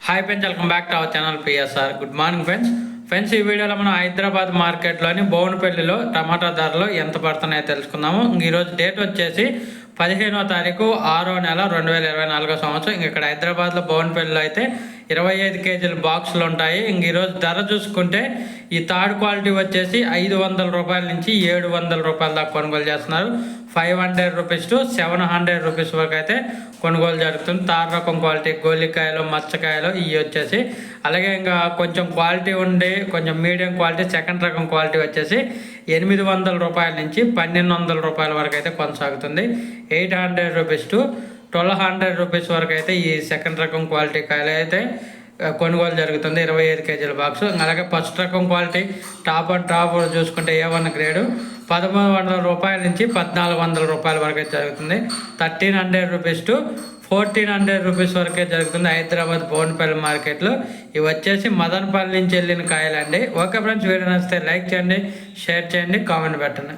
Hi friends, welcome back to our channel PSR. Good morning friends ఈ వీడియోలో మనం హైదరాబాద్ మార్కెట్లోని బోయినపల్లిలో టమాటా ధరలు ఎంత పడుతున్నాయో తెలుసుకుందాము. ఈరోజు డేట్ వచ్చేసి 15వ తారీఖు 6వ నెల 2024 సంవత్సరం. ఇక్కడ హైదరాబాద్లో బోయినపల్లిలో అయితే 25 కేజీల బాక్సులు ఉంటాయి. ఈరోజు ధర చూసుకుంటే ఈ థర్డ్ క్వాలిటీ వచ్చేసి 500 రూపాయల నుంచి 700 రూపాయల దాకా కొనుగోలు చేస్తున్నారు. 500 రూపీస్ టు 700 రూపీస్ వరకు అయితే కొనుగోలు జరుగుతుంది. తార్ రకం క్వాలిటీ గోలికాయలు, మచ్చకాయలు ఇవి వచ్చేసి, అలాగే ఇంకా కొంచెం క్వాలిటీ ఉండి కొంచెం మీడియం క్వాలిటీ సెకండ్ రకం క్వాలిటీ వచ్చేసి 800 రూపాయల నుంచి 1200 రూపాయల వరకు అయితే కొనసాగుతుంది. 800 రూపీస్ టు 1200 రూపీస్ వరకు అయితే ఈ సెకండ్ రకం క్వాలిటీ కాయలు అయితే కొనుగోలు జరుగుతుంది. 25 కేజీల బాక్స్. అలాగే ఫస్ట్ రకం క్వాలిటీ టాప్ అండ్ టాప్ చూసుకుంటే A1 గ్రేడు 1300 రూపాయల నుంచి 1400 రూపాయల వరకు అయితే జరుగుతుంది. 1300 రూపీస్ టు 1400 రూపీస్ వరకే జరుగుతుంది హైదరాబాద్ బోయినపల్లి మార్కెట్లో. ఇవి వచ్చేసి మదనపల్లి నుంచి వెళ్ళిన కాయలండి. ఓకే ఫ్రెండ్స్, వీడియో నచ్చితే లైక్ చేయండి, షేర్ చేయండి, కామెంట్ పెట్టండి.